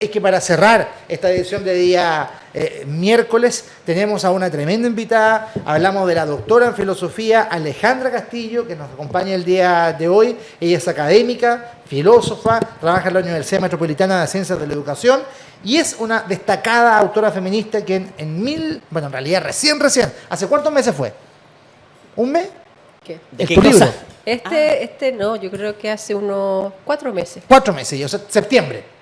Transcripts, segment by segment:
Es que para cerrar esta edición de día miércoles tenemos a una tremenda invitada. Hablamos de la doctora en filosofía Alejandra Castillo, que nos acompaña el día de hoy. Ella es académica, filósofa, trabaja en la Universidad Metropolitana de Ciencias de la Educación y es una destacada autora feminista que en realidad recién, ¿hace cuántos meses fue? ¿Un mes? ¿Qué? ¿De qué libro? No, yo creo que hace unos 4 meses. 4 meses, o sea, septiembre.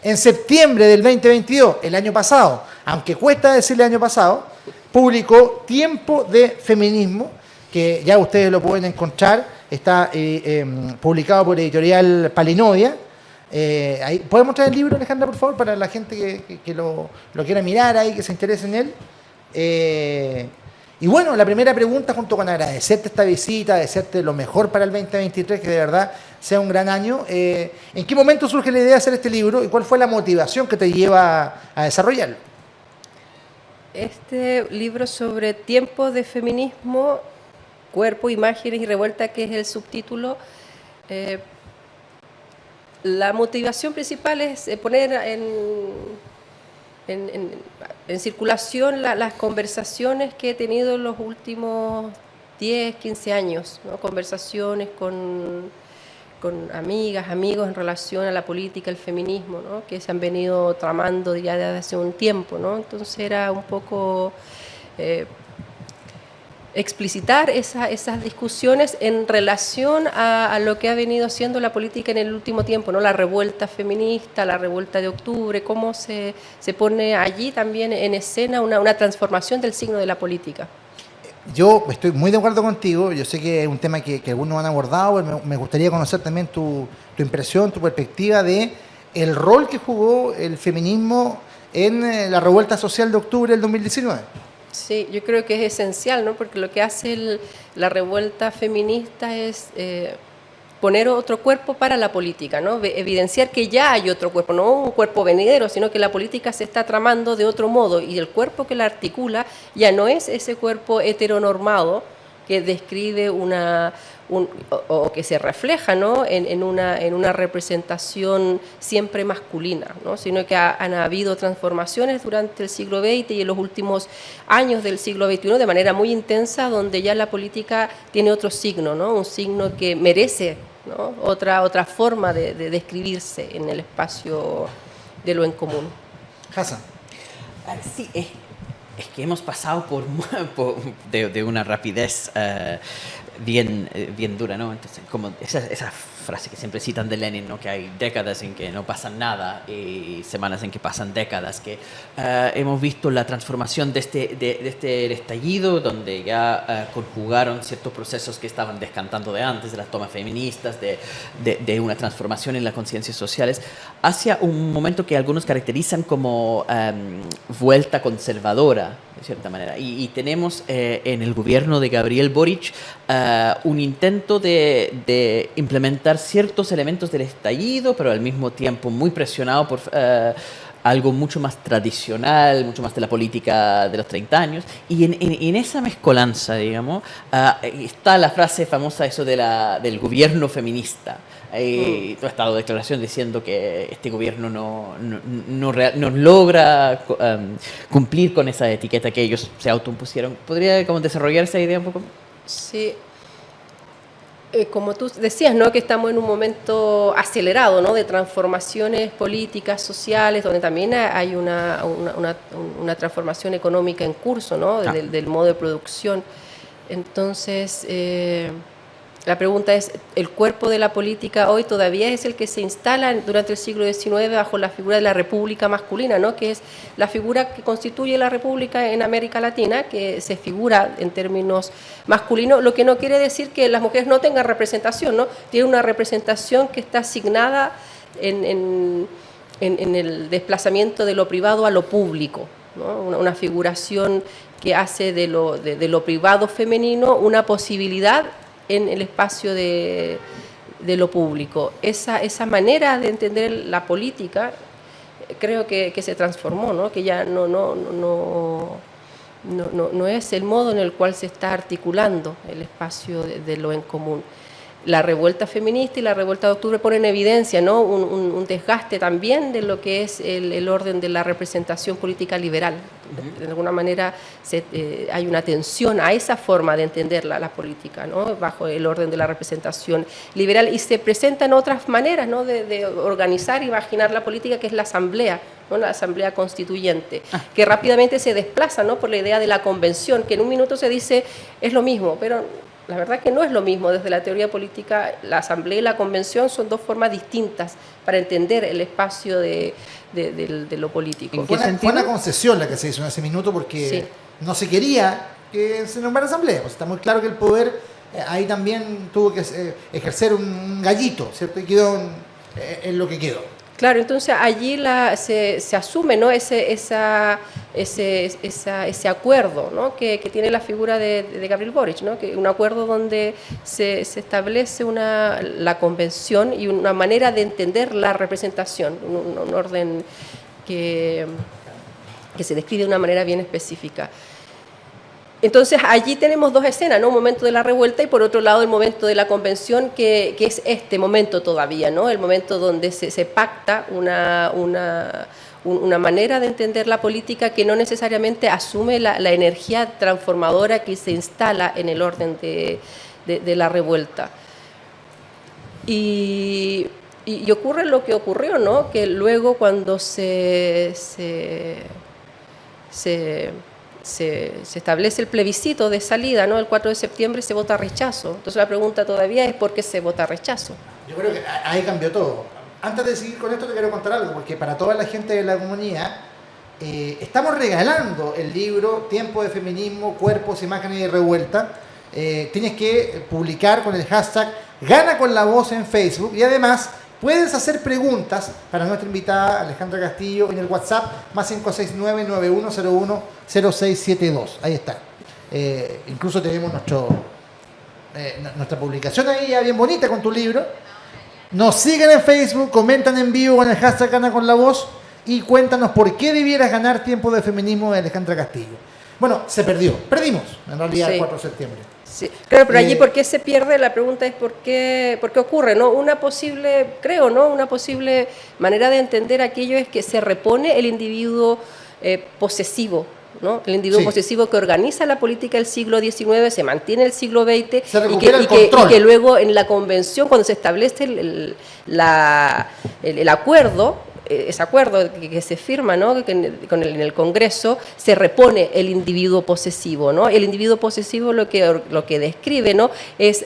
En septiembre del 2022, el año pasado, aunque cuesta decirle año pasado, publicó Tiempo de Feminismo, que ya ustedes lo pueden encontrar, está publicado por editorial Palinodia. ¿Puedes mostrar el libro, Alejandra, por favor, para la gente que lo quiera mirar ahí, que se interese en él? Y bueno, la primera pregunta, junto con agradecerte esta visita, desearte lo mejor para el 2023, que de verdad sea un gran año. ¿En qué momento surge la idea de hacer este libro y cuál fue la motivación que te lleva a desarrollarlo? Este libro sobre tiempo de feminismo, cuerpo, imágenes y revuelta, que es el subtítulo, la motivación principal es poner en circulación las conversaciones que he tenido en los últimos 10, 15 años, ¿no? Conversaciones con amigas, amigos en relación a la política, el feminismo, ¿no? Que se han venido tramando ya desde hace un tiempo, ¿no? Entonces era un poco explicitar esas discusiones en relación a lo que ha venido siendo la política en el último tiempo, ¿no? La revuelta feminista, la revuelta de octubre, cómo se pone allí también en escena una transformación del signo de la política. Yo estoy muy de acuerdo contigo, yo sé que es un tema que algunos han abordado, pero me gustaría conocer también tu impresión, tu perspectiva de el rol que jugó el feminismo en la revuelta social de octubre del 2019. Sí, yo creo que es esencial, ¿no? Porque lo que hace la revuelta feminista es poner otro cuerpo para la política, ¿no? Evidenciar que ya hay otro cuerpo, no un cuerpo venidero, sino que la política se está tramando de otro modo y el cuerpo que la articula ya no es ese cuerpo heteronormado que describe o que se refleja, ¿no? en una representación siempre masculina, ¿no? Sino que han habido transformaciones durante el siglo XX y en los últimos años del siglo XXI de manera muy intensa, donde ya la política tiene otro signo, ¿no? Un signo que merece, ¿no? otra forma de describirse en el espacio de lo en común. Hassan. Sí, es que hemos pasado de una rapidez bien dura, ¿no? Entonces, como esa frase que siempre citan de Lenin, ¿no? Que hay décadas en que no pasa nada y semanas en que pasan décadas, que hemos visto la transformación de este estallido, donde ya conjugaron ciertos procesos que estaban descantando de antes, de las tomas feministas, de una transformación en las conciencias sociales, hacia un momento que algunos caracterizan como vuelta conservadora, de cierta manera. Y tenemos en el gobierno de Gabriel Boric un intento de implementar ciertos elementos del estallido, pero al mismo tiempo muy presionado por algo mucho más tradicional, mucho más de la política de los 30 años. Y en esa mezcolanza, digamos, está la frase famosa eso del gobierno feminista. Toda esta declaración diciendo que este gobierno no logra cumplir con esa etiqueta que ellos se autoimpusieron. ¿Podría como desarrollar esa idea un poco? Sí. Como tú decías, ¿no? Que estamos en un momento acelerado, ¿no? De transformaciones políticas, sociales, donde también hay una transformación económica en curso, ¿no? Del modo de producción. Entonces, la pregunta es, ¿el cuerpo de la política hoy todavía es el que se instala durante el siglo XIX bajo la figura de la república masculina, ¿no? Que es la figura que constituye la república en América Latina, que se figura en términos masculinos, lo que no quiere decir que las mujeres no tengan representación, ¿no? Tiene una representación que está asignada en el desplazamiento de lo privado a lo público, ¿no? Una figuración que hace de lo privado femenino una posibilidad en el espacio de lo público. Esa manera de entender la política creo que se transformó, ¿no? Que ya no es el modo en el cual se está articulando el espacio de lo en común. la revuelta feminista y la revuelta de octubre ponen en evidencia, ¿no?, un desgaste también de lo que es el orden de la representación política liberal. De alguna manera hay una tensión a esa forma de entender la política, ¿no?, bajo el orden de la representación liberal, y se presentan otras maneras, ¿no?, de organizar y imaginar la política, que es la asamblea, ¿no?, la asamblea constituyente, que rápidamente se desplaza, ¿no?, por la idea de la convención, que en un minuto se dice es lo mismo, pero la verdad que no es lo mismo. Desde la teoría política, la asamblea y la convención son dos formas distintas para entender el espacio de lo político. ¿En qué Fue sentido? una concesión la que se hizo en ese minuto, porque Sí. no se quería que se nombrara asamblea. Pues está muy claro que el poder ahí también tuvo que ejercer un gallito, ¿cierto? Y quedó en lo que quedó. Claro, entonces allí se asume, ¿no?, ese acuerdo, ¿no?, que tiene la figura de Gabriel Boric, ¿no?, que un acuerdo donde se establece la convención y una manera de entender la representación, un orden que se describe de una manera bien específica. Entonces allí tenemos dos escenas, ¿no?, un momento de la revuelta y por otro lado el momento de la convención, que es este momento todavía, ¿no?, el momento donde se pacta una manera de entender la política que no necesariamente asume la energía transformadora que se instala en el orden de la revuelta. Y ocurre lo que ocurrió, ¿no?, que luego cuando se establece el plebiscito de salida, ¿no?, el 4 de septiembre se vota rechazo. Entonces la pregunta todavía es ¿por qué se vota rechazo? Yo creo que ahí cambió todo. Antes de seguir con esto te quiero contar algo, porque para toda la gente de la comunidad estamos regalando el libro Tiempo de Feminismo, Cuerpos, Imágenes y Revuelta. Tienes que publicar con el hashtag Gana con la Voz en Facebook, y además puedes hacer preguntas para nuestra invitada Alejandra Castillo en el WhatsApp más 569-9101-0672. Ahí está. Incluso tenemos nuestra publicación ahí ya bien bonita con tu libro. Nos siguen en Facebook, comentan en vivo con el hashtag Gana con la Voz y cuéntanos por qué debieras ganar Tiempo de Feminismo de Alejandra Castillo. Bueno, perdimos en realidad el 4 de septiembre. Sí, claro, pero allí ¿por qué se pierde? La pregunta es ¿por qué ocurre? ¿No? Una posible manera de entender aquello es que se repone el individuo posesivo, ¿no? El individuo posesivo que organiza la política del siglo XIX, se mantiene el siglo XX y que luego en la convención, cuando se establece el acuerdo, ese acuerdo que se firma, ¿no?, en el Congreso, se repone el individuo posesivo, ¿no? El individuo posesivo lo que describe, ¿no?, es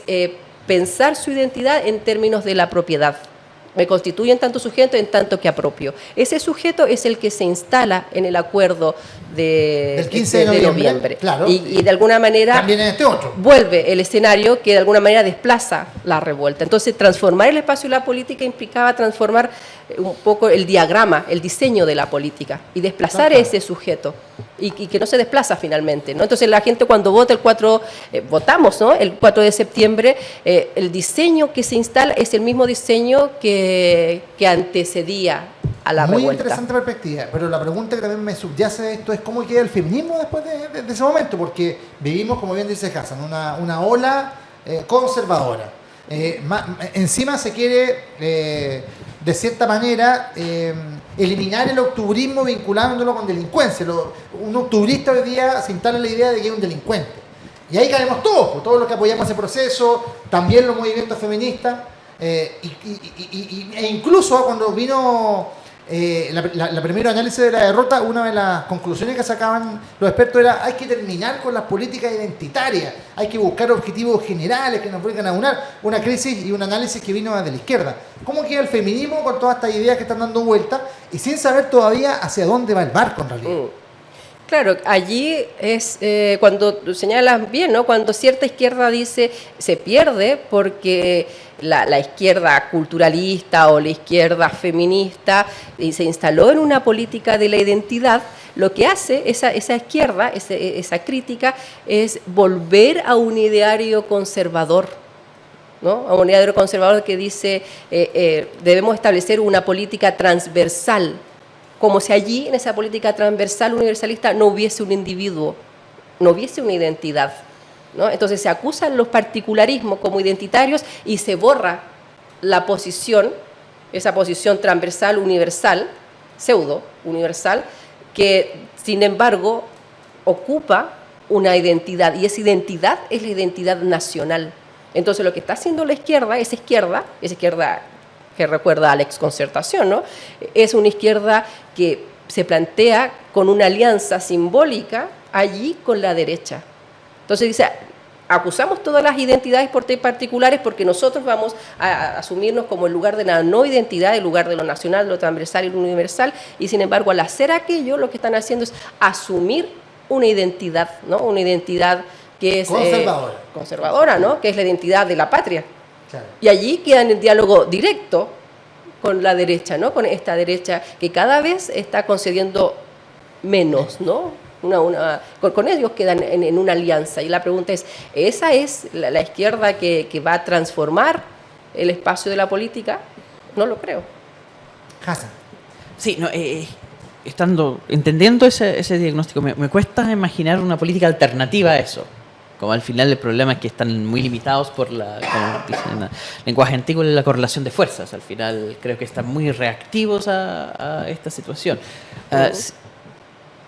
pensar su identidad en términos de la propiedad. Me constituyo en tanto sujeto, en tanto que apropio. Ese sujeto es el que se instala en el acuerdo del 15 de noviembre. Claro, y de alguna manera también en este otro vuelve el escenario que de alguna manera desplaza la revuelta. Entonces, transformar el espacio de la política implicaba transformar un poco el diagrama, el diseño de la política y desplazar ese sujeto y que no se desplaza finalmente, ¿no? Entonces la gente cuando vota votamos, ¿no?, el 4 de septiembre, el diseño que se instala es el mismo diseño que antecedía a la revuelta. Muy interesante perspectiva, pero la pregunta que también me subyace de esto es cómo queda el feminismo después de ese momento, porque vivimos, como bien dice Hassan, una ola conservadora. Encima se quiere, de cierta manera, eliminar el octubrismo vinculándolo con delincuencia. Un octubrista hoy día se instala la idea de que es un delincuente. Y ahí caemos todos los que apoyamos ese proceso, también los movimientos feministas, e incluso cuando vino la primera análisis de la derrota, una de las conclusiones que sacaban los expertos era: hay que terminar con las políticas identitarias, hay que buscar objetivos generales que nos vuelvan a una crisis y un análisis que vino desde la izquierda. ¿Cómo queda el feminismo con todas estas ideas que están dando vuelta y sin saber todavía hacia dónde va el barco en realidad? Claro, allí es cuando señalas bien, ¿no?, cuando cierta izquierda dice se pierde porque la izquierda culturalista o la izquierda feminista se instaló en una política de la identidad. Lo que hace esa izquierda, esa crítica, es volver a un ideario conservador, ¿no?, a un ideario conservador que dice debemos establecer una política transversal, como si allí en esa política transversal universalista no hubiese un individuo, no hubiese una identidad. ¿no? Entonces se acusan los particularismos como identitarios y se borra la posición, esa posición transversal, universal, pseudo universal, que sin embargo ocupa una identidad, y esa identidad es la identidad nacional. Entonces lo que está haciendo la izquierda, esa izquierda que recuerda a la exconcertación, ¿no? Es una izquierda que se plantea con una alianza simbólica allí con la derecha. Entonces dice, acusamos todas las identidades particulares porque nosotros vamos a asumirnos como el lugar de la no identidad, el lugar de lo nacional, lo transversal y lo universal, y sin embargo al hacer aquello lo que están haciendo es asumir una identidad, ¿no? Una identidad que es conservadora, ¿no? Que es la identidad de la patria. Claro. Y allí quedan en diálogo directo con la derecha, ¿no? Con esta derecha que cada vez está concediendo menos, ¿no? Con ellos quedan en una alianza. Y la pregunta es, ¿esa es la izquierda que va a transformar el espacio de la política? No lo creo. Hassan. Sí, no, entendiendo ese diagnóstico, me cuesta imaginar una política alternativa a eso. Como al final el problema es que están muy limitados por como dicen en el lenguaje antiguo, la correlación de fuerzas. Al final creo que están muy reactivos a esta situación.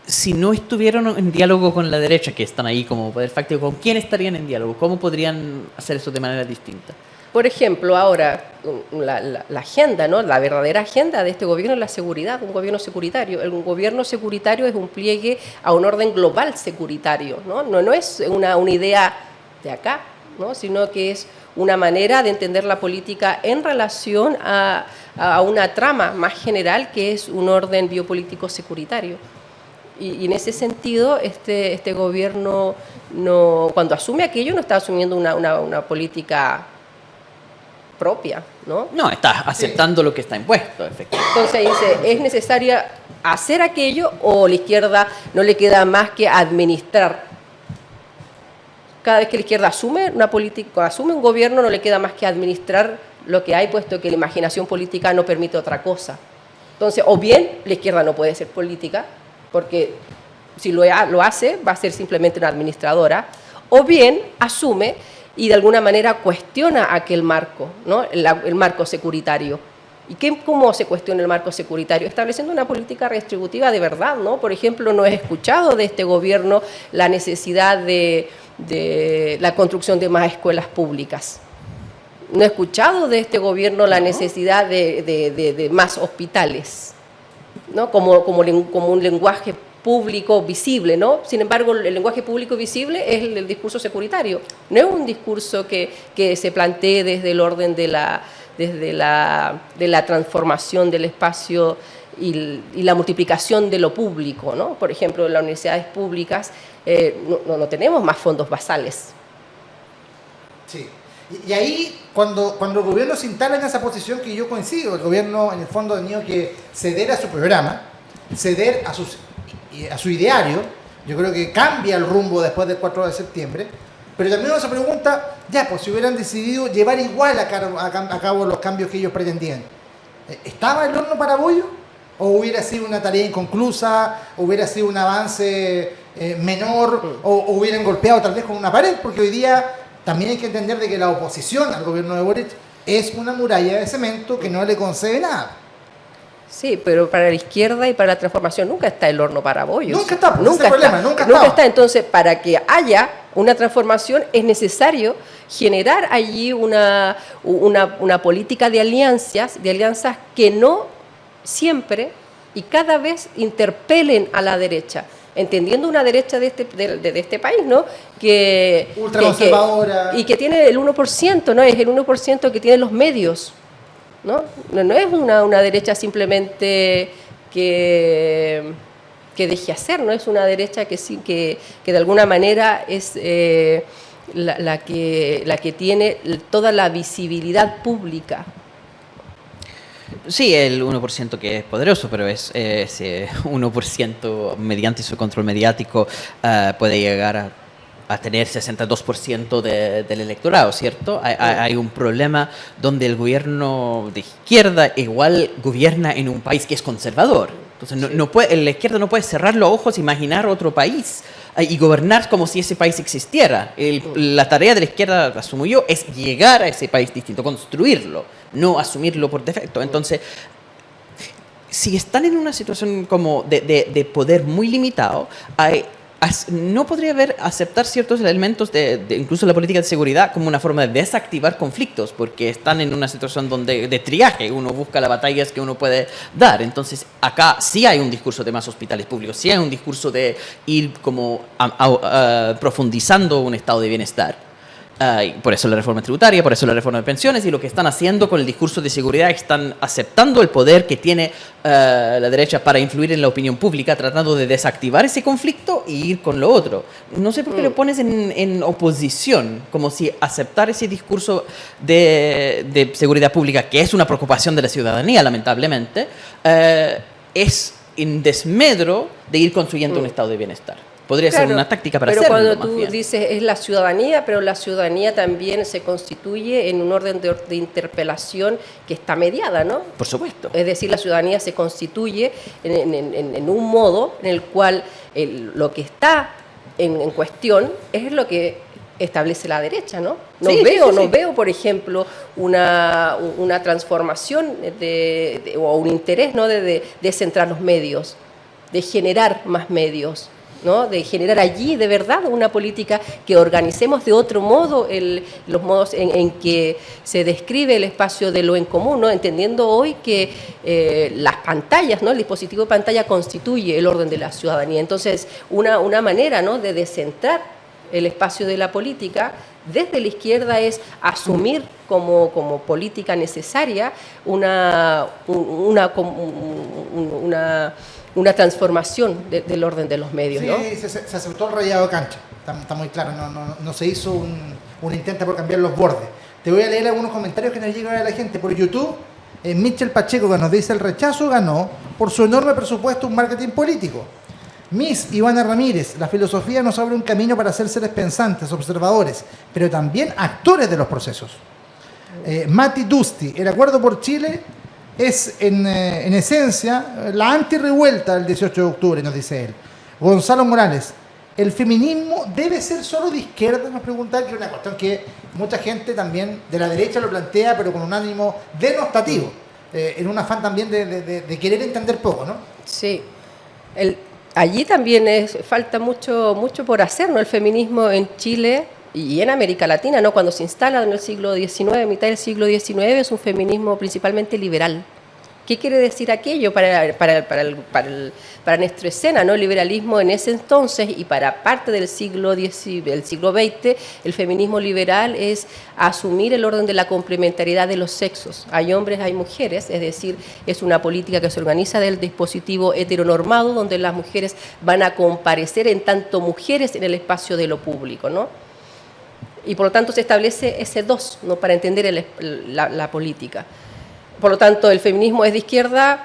Si no estuvieron en diálogo con la derecha, que están ahí como poder fáctico, ¿con quién estarían en diálogo? ¿Cómo podrían hacer eso de manera distinta? Por ejemplo, ahora la agenda, ¿no? La verdadera agenda de este gobierno es la seguridad, un gobierno securitario. El gobierno securitario es un pliegue a un orden global securitario, ¿no? No es una idea de acá, ¿no? Sino que es una manera de entender la política en relación a una trama más general que es un orden biopolítico securitario. Y en ese sentido, este gobierno, cuando asume aquello, no está asumiendo una política propia, ¿no? No, está aceptando lo que está impuesto, efectivamente. Entonces dice, ¿es necesario hacer aquello o la izquierda no le queda más que administrar? Cada vez que la izquierda asume una política, asume un gobierno, no le queda más que administrar lo que hay, puesto que la imaginación política no permite otra cosa. Entonces, o bien la izquierda no puede ser política, porque si lo hace, va a ser simplemente una administradora, o bien asume y de alguna manera cuestiona aquel marco, ¿no? El marco securitario. ¿Y cómo se cuestiona el marco securitario? Estableciendo una política redistributiva de verdad, ¿no? Por ejemplo, no he escuchado de este gobierno la necesidad de la construcción de más escuelas públicas. No he escuchado de este gobierno la necesidad de más hospitales, ¿no? Como un lenguaje público visible, ¿no? Sin embargo, el lenguaje público visible es el discurso securitario. No es un discurso que se plantee desde el orden de la transformación del espacio y la multiplicación de lo público, ¿no? Por ejemplo, en las universidades públicas no tenemos más fondos basales. Sí. Y ahí, cuando el gobierno se instala en esa posición que yo coincido, el gobierno en el fondo ha tenido que ceder a su programa, ceder a su ideario. Yo creo que cambia el rumbo después del 4 de septiembre, pero también uno se pregunta, ya, pues si hubieran decidido llevar igual a cabo los cambios que ellos pretendían, ¿estaba el horno para bollo? ¿O hubiera sido una tarea inconclusa? ¿O hubiera sido un avance menor? ¿O hubieran golpeado tal vez con una pared? Porque hoy día también hay que entender de que la oposición al gobierno de Boric es una muralla de cemento que no le concede nada. Sí, pero para la izquierda y para la transformación nunca está el horno para bollos. Nunca está, pues, nunca está. Nunca está. Entonces, para que haya una transformación es necesario generar allí una política de alianzas que no siempre y cada vez interpelen a la derecha, entendiendo una derecha de este país, ¿no? Ultraconservadora. Y que tiene el 1%, ¿no? Es el 1% que tiene los medios. No es una derecha simplemente que deje hacer, no es una derecha que de alguna manera es la que tiene toda la visibilidad pública. Sí, el 1% que es poderoso, pero ese 1% mediante su control mediático puede llegar a tener 62% del electorado, ¿cierto? Hay un problema donde el gobierno de izquierda igual gobierna en un país que es conservador. Entonces, la izquierda no puede cerrar los ojos, imaginar otro país y gobernar como si ese país existiera. La tarea de la izquierda, asumo yo, es llegar a ese país distinto, construirlo, no asumirlo por defecto. Entonces, si están en una situación como de poder muy limitado, no podría aceptar ciertos elementos de incluso la política de seguridad como una forma de desactivar conflictos, porque están en una situación de triaje, uno busca las batallas que uno puede dar. Entonces, acá sí hay un discurso de más hospitales públicos, sí hay un discurso de ir como profundizando un estado de bienestar. Por eso la reforma tributaria, por eso la reforma de pensiones, y lo que están haciendo con el discurso de seguridad, están aceptando el poder que tiene la derecha para influir en la opinión pública, tratando de desactivar ese conflicto y ir con lo otro. No sé por qué lo pones en oposición, como si aceptar ese discurso de seguridad pública, que es una preocupación de la ciudadanía, lamentablemente, es en desmedro de ir construyendo un estado de bienestar. Podría ser una táctica para hacerlo. Pero cuando tú dices es la ciudadanía, pero la ciudadanía también se constituye en un orden de interpelación que está mediada, ¿no? Por supuesto. Es decir, la ciudadanía se constituye en un modo en el cual lo que está en cuestión es lo que establece la derecha, ¿no? No veo, por ejemplo, una transformación o un interés, ¿no? de centrar los medios, de generar más medios, ¿no? De generar allí de verdad una política que organicemos de otro modo los modos en que se describe el espacio de lo en común, ¿no? Entendiendo hoy que las pantallas, ¿no? El dispositivo de pantalla constituye el orden de la ciudadanía. Entonces, una manera, ¿no? de descentrar el espacio de la política desde la izquierda es asumir como política necesaria una transformación del orden de los medios, ¿no? Sí, se aceptó el rayado de cancha, está muy claro, no se hizo un intento por cambiar los bordes. Te voy a leer algunos comentarios que nos llegan a la gente por YouTube. Michel Pacheco, que nos dice: el rechazo ganó por su enorme presupuesto un marketing político. Miss Ivana Ramírez: la filosofía nos abre un camino para ser seres pensantes, observadores, pero también actores de los procesos. Mati Dusti: el acuerdo por Chile es en esencia la antirrevuelta del 18 de octubre, nos dice él. Gonzalo Morales: ¿el feminismo debe ser solo de izquierda? Nos pregunta, que es una cuestión que mucha gente también de la derecha lo plantea, pero con un ánimo denostativo, en un afán también de querer entender poco, ¿no? Sí. Allí también falta mucho por hacer, ¿no? El feminismo en Chile y en América Latina, ¿no? Cuando se instala en el siglo XIX, mitad del siglo XIX, es un feminismo principalmente liberal. ¿Qué quiere decir aquello para nuestra escena, ¿no? El liberalismo en ese entonces y para parte del siglo XX, el feminismo liberal es asumir el orden de la complementariedad de los sexos. Hay hombres, hay mujeres, es decir, es una política que se organiza del dispositivo heteronormado, donde las mujeres van a comparecer en tanto mujeres en el espacio de lo público, ¿no? Y por lo tanto se establece ese dos, ¿no? Para entender la política. Por lo tanto, el feminismo es de izquierda.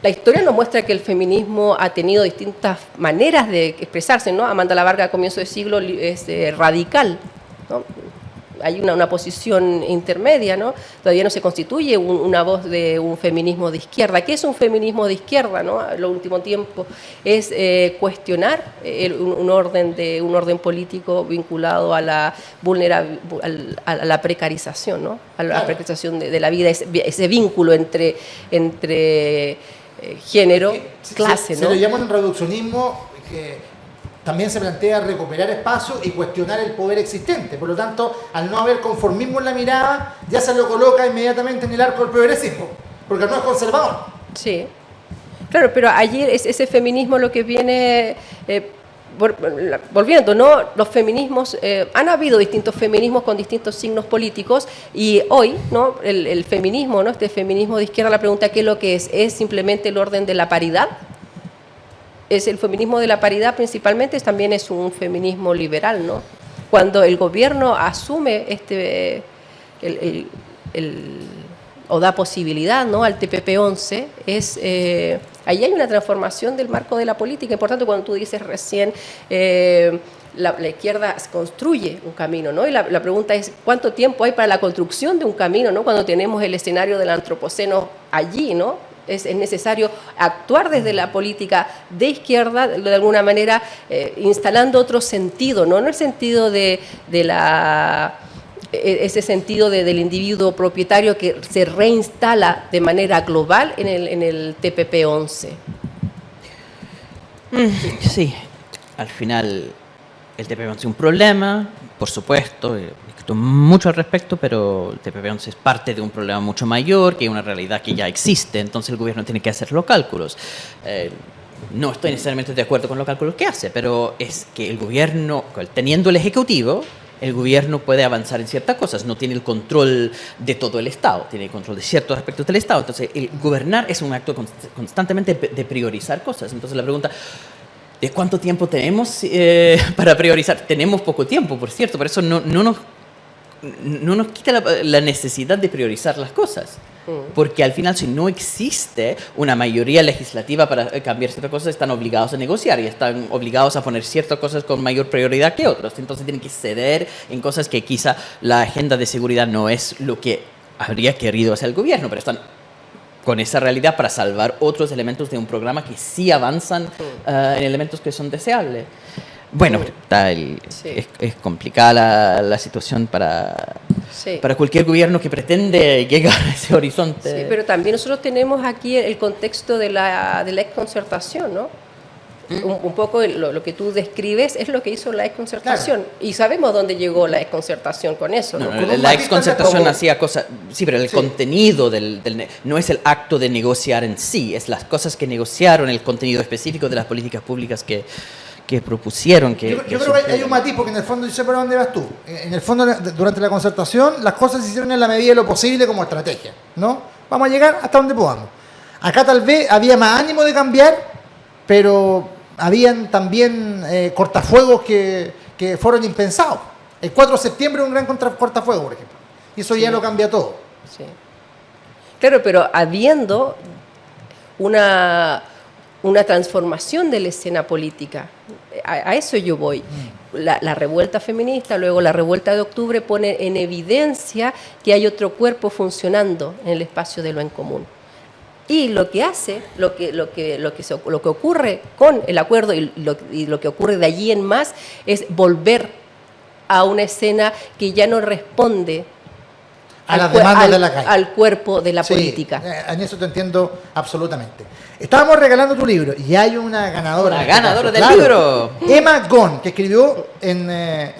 La historia nos muestra que el feminismo ha tenido distintas maneras de expresarse, ¿no? Amanda La Varga a comienzo de siglo es radical, ¿no? Hay una posición intermedia, ¿no? Todavía no se constituye una voz de un feminismo de izquierda. ¿Qué es un feminismo de izquierda, ¿no? En los últimos tiempos es cuestionar un orden político vinculado a la a la precarización, ¿no? A la precarización de la vida, ese vínculo entre género, clase, ¿no? Se lo llaman en reduccionismo, que también se plantea recuperar espacio y cuestionar el poder existente. Por lo tanto, al no haber conformismo en la mirada, ya se lo coloca inmediatamente en el arco del progresismo, porque no es conservador. Sí, claro, pero allí ese feminismo lo que viene... volviendo, ¿no? Los feminismos, han habido distintos feminismos con distintos signos políticos y hoy, ¿no? El feminismo, ¿no? Este feminismo de izquierda, la pregunta ¿qué es lo que es? ¿Es simplemente el orden de la paridad? Es el feminismo de la paridad principalmente, también es un feminismo liberal, ¿no? Cuando el gobierno asume o da posibilidad, ¿no? Al TPP-11, ahí hay una transformación del marco de la política. Y por tanto, cuando tú dices recién, la izquierda construye un camino, ¿no? Y la pregunta es, ¿cuánto tiempo hay para la construcción de un camino, ¿no? Cuando tenemos el escenario del antropoceno allí, ¿no? Es necesario actuar desde la política de izquierda, de alguna manera, instalando otro sentido, no el sentido ese sentido del individuo propietario que se reinstala de manera global en el TPP-11. Sí, al final el TPP-11 es un problema, por supuesto, mucho al respecto, pero el TPP-11 es parte de un problema mucho mayor, que es una realidad que ya existe, entonces el gobierno tiene que hacer los cálculos. No estoy necesariamente de acuerdo con los cálculos que hace, pero es que el gobierno, teniendo el Ejecutivo, el gobierno puede avanzar en ciertas cosas, no tiene el control de todo el Estado, tiene el control de ciertos aspectos del Estado, entonces el gobernar es un acto constantemente de priorizar cosas, entonces la pregunta... ¿De cuánto tiempo tenemos para priorizar? Tenemos poco tiempo, por cierto, por eso no nos quita la necesidad de priorizar las cosas. Porque al final, si no existe una mayoría legislativa para cambiar ciertas cosas, están obligados a negociar y están obligados a poner ciertas cosas con mayor prioridad que otras. Entonces tienen que ceder en cosas que quizá la agenda de seguridad no es lo que habría querido hacer el gobierno, pero están con esa realidad para salvar otros elementos de un programa que sí avanzan en elementos que son deseables. Bueno, es complicada la situación para cualquier gobierno que pretende llegar a ese horizonte. Sí, pero también nosotros tenemos aquí el contexto de la exconcertación, ¿no? Un poco lo que tú describes es lo que hizo la exconcertación. Claro. Y sabemos dónde llegó la exconcertación con eso. ¿no? La exconcertación hacía cosas... Sí, pero el contenido no es el acto de negociar en sí, es las cosas que negociaron, el contenido específico de las políticas públicas que propusieron. Yo creo que hay un matiz, porque en el fondo, yo sé por dónde vas tú. En el fondo, durante la concertación, las cosas se hicieron en la medida de lo posible como estrategia, ¿no? Vamos a llegar hasta donde podamos. Acá tal vez había más ánimo de cambiar, pero habían también cortafuegos que fueron impensados. El 4 de septiembre es un gran cortafuego, por ejemplo. Y eso ya lo cambia todo. Sí. Claro, pero habiendo una transformación de la escena política, a eso yo voy. La revuelta feminista, luego la revuelta de octubre pone en evidencia que hay otro cuerpo funcionando en el espacio de lo en común. Y lo que hace, lo que ocurre con el acuerdo y lo que ocurre de allí en más es volver a una escena que ya no responde a las demandas de la calle, al cuerpo de la política. En eso te entiendo absolutamente. Estábamos regalando tu libro y hay una ganadora. La ganadora del libro. Emma Gon, que escribió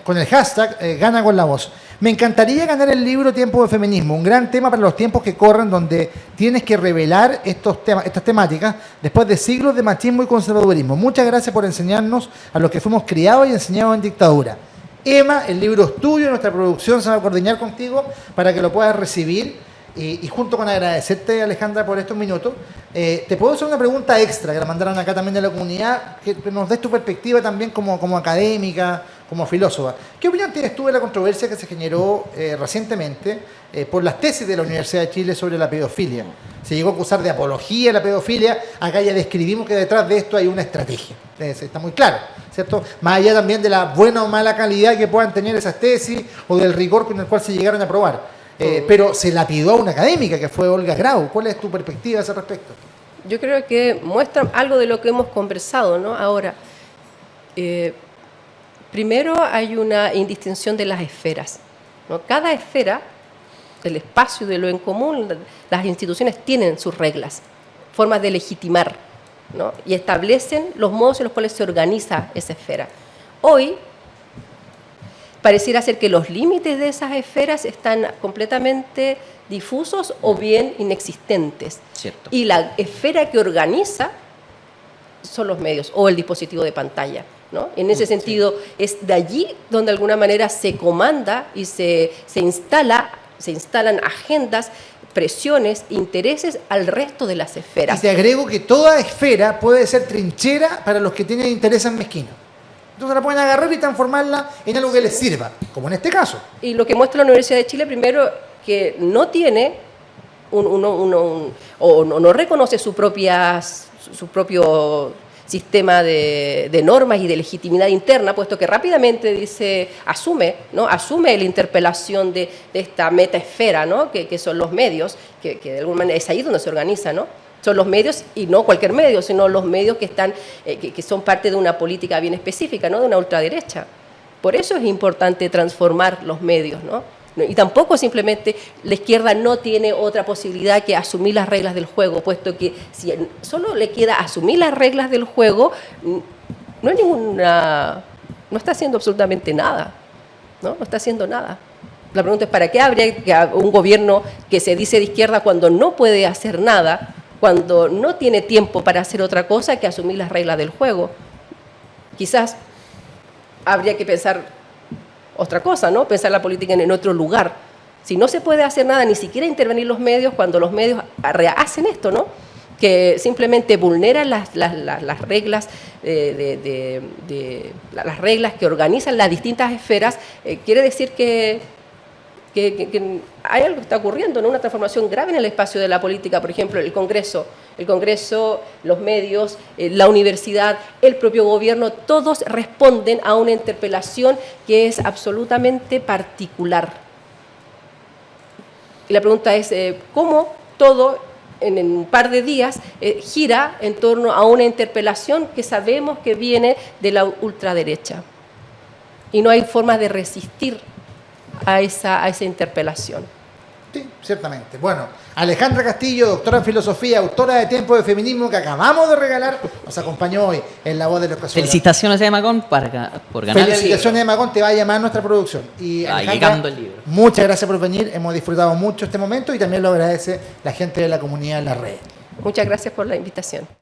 con el hashtag Gana con la Voz. Me encantaría ganar el libro Tiempo de Feminismo, un gran tema para los tiempos que corren, donde tienes que revelar estas temáticas después de siglos de machismo y conservadurismo. Muchas gracias por enseñarnos a los que fuimos criados y enseñados en dictadura. Emma, el libro es tuyo, nuestra producción se va a coordinar contigo para que lo puedas recibir. Y junto con agradecerte, Alejandra, por estos minutos, te puedo hacer una pregunta extra que la mandaron acá también de la comunidad, que nos des tu perspectiva también como académica, como filósofa. ¿Qué opinión tienes tú de la controversia que se generó recientemente por las tesis de la Universidad de Chile sobre la pedofilia? Se llegó a acusar de apología a la pedofilia, acá ya describimos que detrás de esto hay una estrategia. Está muy claro, ¿cierto? Más allá también de la buena o mala calidad que puedan tener esas tesis o del rigor con el cual se llegaron a aprobar. Pero se lapidó a una académica que fue Olga Grau. ¿Cuál es tu perspectiva a ese respecto? Yo creo que muestra algo de lo que hemos conversado, ¿no? Ahora, primero hay una indistinción de las esferas, ¿no? Cada esfera, el espacio de lo en común, las instituciones tienen sus reglas, formas de legitimar, ¿no? Y establecen los modos en los cuales se organiza esa esfera. Hoy pareciera ser que los límites de esas esferas están completamente difusos o bien inexistentes. Cierto. Y la esfera que organiza son los medios o el dispositivo de pantalla, ¿no? En ese sentido, es de allí donde de alguna manera se comanda y se instalan agendas, presiones, intereses al resto de las esferas. Y te agrego que toda esfera puede ser trinchera para los que tienen intereses mezquinos. Entonces la pueden agarrar y transformarla en algo que les sirva, como en este caso. Y lo que muestra la Universidad de Chile, primero, que no tiene o no reconoce su propio sistema de normas y de legitimidad interna, puesto que rápidamente asume la interpelación de esta metaesfera, ¿no? que son los medios, que de alguna manera es ahí donde se organiza, ¿no? Son los medios, y no cualquier medio, sino los medios que están, que son parte de una política bien específica, ¿no? De una ultraderecha. Por eso es importante transformar los medios, ¿no? Y tampoco simplemente la izquierda no tiene otra posibilidad que asumir las reglas del juego, puesto que si solo le queda asumir las reglas del juego, no hay ninguna, no está haciendo absolutamente nada, ¿no? No está haciendo nada. La pregunta es, ¿para qué habría un gobierno que se dice de izquierda cuando no puede hacer nada, cuando no tiene tiempo para hacer otra cosa que asumir las reglas del juego? Quizás habría que pensar otra cosa, ¿no? Pensar la política en otro lugar. Si no se puede hacer nada, ni siquiera intervenir los medios, cuando los medios hacen esto, ¿no? Que simplemente vulneran las reglas las reglas que organizan las distintas esferas, quiere decir que hay algo que está ocurriendo, ¿no? Una transformación grave en el espacio de la política. Por ejemplo, el Congreso, los medios, la universidad, el propio gobierno, todos responden a una interpelación que es absolutamente particular. Y la pregunta es, ¿cómo todo en un par de días gira en torno a una interpelación que sabemos que viene de la ultraderecha? Y no hay forma de resistir a esa interpelación. Sí, ciertamente. Bueno, Alejandra Castillo, doctora en filosofía, autora de Tiempo de Feminismo, que acabamos de regalar, nos acompañó hoy en La Voz de los Casuales. Felicitaciones a Magón por ganar Felicitaciones a Magón, te va a llamar nuestra producción. Y llegando el libro. Muchas gracias por venir, hemos disfrutado mucho este momento y también lo agradece la gente de la comunidad en las redes. Muchas gracias por la invitación.